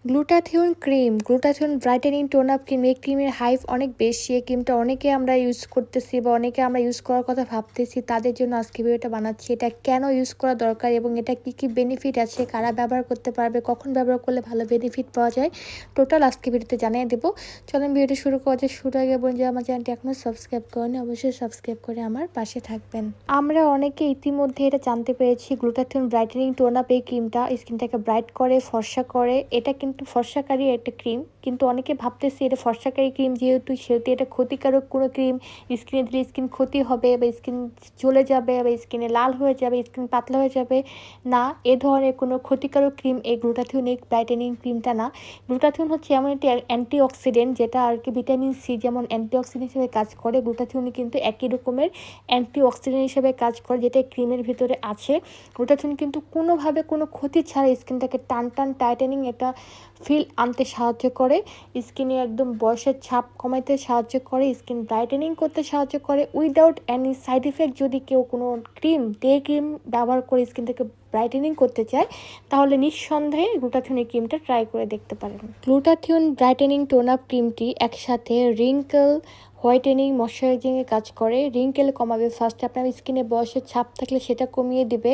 Glutathione brightening tone up cream. এই ক্রিমের hype অনেক বেশি। এই ক্রিমটা অনেকে আমরা ইউজ করতেছি বা অনেকে আমরা ইউজ করার কথা ভাবতেছি, তাদের জন্য আজকে ভিডিওটা বানাচ্ছি। এটা কেন ইউজ করা দরকার এবং এটা কি কি বেনিফিট আছে, কারা ব্যবহার করতে পারবে, কখন ব্যবহার করলে ভালো বেনিফিট পাওয়া যায়, টোটাল আজকে ভিডিওতে জানিয়ে দেবো। চলুন ভিডিওটা শুরু করা যায়। শুরু আগে বন্ধু আমার চ্যানেলটি এখনও সাবস্ক্রাইব করেনি, অবশ্যই সাবস্ক্রাইব করে আমার পাশে থাকবেন। আমরা অনেকে ইতিমধ্যে এটা জানতে পেরেছি, গ্লুটাথিয়ন ব্রাইটেনিং টোন আপ এই ক্রিমটা স্কিনটাকে ব্রাইট করে, ফর্সা করে। এটা কিন্তু ফর্সাকারী একটা ক্রিম, কিন্তু অনেকে ভাবতেছি এটা ফর্সাকারী ক্রিম সেহেতু এটা ক্ষতিকারক কোনো ক্রিম, স্কিনে দিলে স্কিন ক্ষতি হবে বা স্কিন জ্বলে যাবে বা স্কিনে লাল হয়ে যাবে, স্কিন পাতলা হয়ে যাবে। না, এ ধরনের কোনো ক্ষতিকারক ক্রিম এই গ্লুটাথিয়ন এই ব্রাইটেনিং ক্রিমটা না। গ্লুটাথিয়ন হচ্ছে এমন একটি অ্যান্টিঅক্সিডেন্ট যেটা আর কি ভিটামিন সি যেমন অ্যান্টিঅক্সিডেন্ট হিসেবে কাজ করে, গ্লুটাথিয়ন কিন্তু একই রকমের অ্যান্টিঅক্সিডেন্ট হিসেবে কাজ করে, যেটা ক্রিমের ভিতরে আছে। গ্লুটাথিয়ন কিন্তু কোনোভাবে কোনো ক্ষতি ছাড়া স্কিনটাকে টান টাইটেনিং এটা ফিল আনতে সাহায্য করে, স্কিনে একদম বয়সের ছাপ কমাইতে সাহায্য করে, স্কিন ব্রাইটেনিং করতে সাহায্য করে উইদাউট এনি সাইড ইফেক্ট। যদি কেউ কোনো ডে ক্রিম ব্যবহার করে স্কিনটাকে ব্রাইটেনিং করতে চায়, তাহলে নিঃসন্দেহে গ্লুটাথিয়ন এই ক্রিমটা ট্রাই করে দেখতে পারেন। গ্লুটাথিয়ন ব্রাইটেনিং টোন আপ ক্রিমটি একসাথে রিঙ্কেল হোয়াইটেনিং ময়শ্চারাইজিংয়ে কাজ করে। রিঙ্কেল কমাবে ফার্স্টে, আপনার স্কিনে বয়সের ছাপ থাকলে সেটা কমিয়ে দিবে,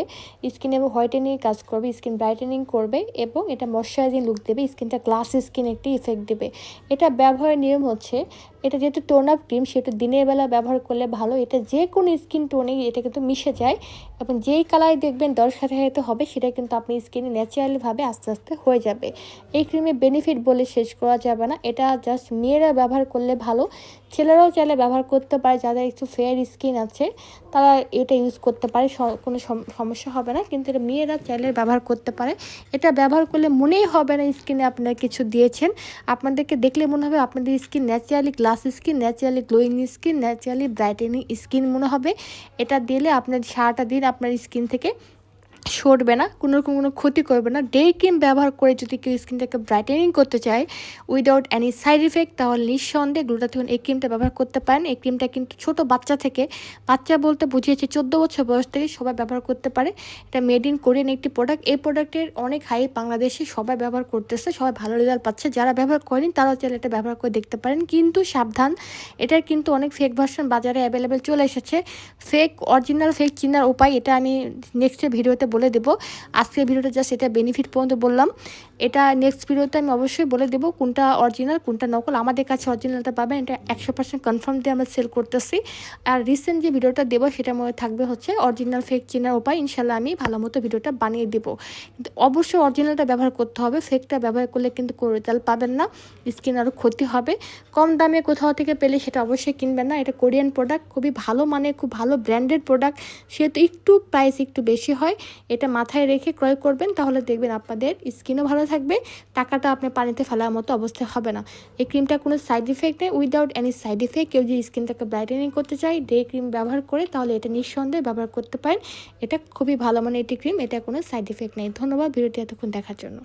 স্কিনে এবং হোয়াইটেনিংয়ে কাজ করবে, স্কিন ব্রাইটেনিং করবে এবং এটা ময়শ্চারাইজিং লুক দেবে, স্কিনটা গ্লাস স্কিন একটি ইফেক্ট দেবে। এটা ব্যবহারের নিয়ম হচ্ছে, এটা যেহেতু টোন আপ ক্রিম সেহেতু দিনের বেলা ব্যবহার করলে ভালো। এটা যে কোনো স্কিন টোনেই এটা কিন্তু মিশে যায় এবং যেই কালার দেখবেন 10 সাথে হবে সেটা কিন্তু আপনি স্কিনে ন্যাচারালিভাবে আস্তে আস্তে হয়ে যাবে। এই ক্রিমের বেনিফিট বলে শেষ করা যাবে না। এটা জাস্ট মেয়েরা ব্যবহার করলে ভালো, ছেলেরাও চাইলে ব্যবহার করতে পারে। যাদের একটু ফেয়ার স্কিন আছে তারা এটা ইউজ করতে পারে, কোনো সমস্যা হবে না। কিন্তু এটা মেয়েরা চাইলে ব্যবহার করতে পারে। এটা ব্যবহার করলে মনেই হবে না স্কিনে আপনারা কিছু দিয়েছেন। আপনাদেরকে দেখলে মনে হবে আপনাদের skin naturally glass skin, naturally glowing skin, naturally brightening skin মনে হবে। এটা দিলে আপনার সারাটা দিন আপনার স্কিন থেকে সরবে না, কোনো রকম কোনো ক্ষতি করবে না। ডে ক্রিম ব্যবহার করে যদি কেউ স্কিনটাকে ব্রাইটেনিং করতে চায় উইদাউট এনি সাইড ইফেক্ট, তাহলে নিঃসন্দেহে গ্লুটাথিয়ন এই ক্রিমটা ব্যবহার করতে পারেন। এই ক্রিমটা কিন্তু ছোট বাচ্চা থেকে, বাচ্চা বলতে বুঝিয়েছে 14 বছর বয়স থেকে সবাই ব্যবহার করতে পারে। এটা মেড ইন কোরিয়ান একটি প্রোডাক্ট। এই প্রোডাক্টের অনেক হাইপ বাংলাদেশে, সবাই ব্যবহার করতেছে, সবাই ভালো রেজাল্ট পাচ্ছে। যারা ব্যবহার করেনি তারাও চাইলে এটা ব্যবহার করে দেখতে পারেন, কিন্তু সাবধান, এটার কিন্তু অনেক ফেক ভার্সন বাজারে অ্যাভেলেবেল চলে এসেছে। অরিজিনাল ফেক চিনার উপায় এটা আমি নেক্সটের ভিডিওতে বলে দেবো। আজকের ভিডিওটা জাস্ট এটা বেনিফিট পর্যন্ত বললাম, এটা নেক্সট ভিডিওতে আমি অবশ্যই বলে দেবো কোনটা অরিজিনাল কোনটা নকল। আমাদের কাছে অরিজিনালটা পাবেন, এটা 100% কনফার্ম দিয়ে আমরা সেল করতেছি। আর রিসেন্ট যে ভিডিওটা দেবো সেটার মধ্যে থাকবে হচ্ছে অরিজিনাল ফেক চিনার উপায়। ইনশাল্লাহ আমি ভালো মতো ভিডিওটা বানিয়ে দেবো, কিন্তু অবশ্যই অরিজিনালটা ব্যবহার করতে হবে। ফেকটা ব্যবহার করলে কিন্তু কোনো রেজাল্ট পাবেন না, স্কিন আরও ক্ষতি হবে। কম দামে কোথাও থেকে পেলে সেটা অবশ্যই কিনবেন না। এটা কোরিয়ান প্রোডাক্ট, খুবই ভালো মানে খুব ভালো ব্র্যান্ডেড প্রোডাক্ট, সেহেতু একটু প্রাইস একটু বেশি হয়। এটা মাথায় রেখে ক্রয় করবেন, তাহলে দেখবেন আপনাদের স্কিনও ভালো থাকবে, টাকাটা আপনি পানিতে ফেলার মতো অবস্থায় হবে না। এই ক্রিমটা কোনো সাইড ইফেক্ট নেই, উইদাউট এনি সাইড ইফেক্ট। কেউ যদি স্কিনটাকে ব্রাইটেনিং করতে চায় ডে ক্রিম ব্যবহার করে, তাহলে এটা নিঃসন্দেহে ব্যবহার করতে পারেন। এটা খুবই ভালো মানে একটি ক্রিম, এটা কোনো সাইড ইফেক্ট নেই। ধন্যবাদ ভিডিওটি এতক্ষণ দেখার জন্য।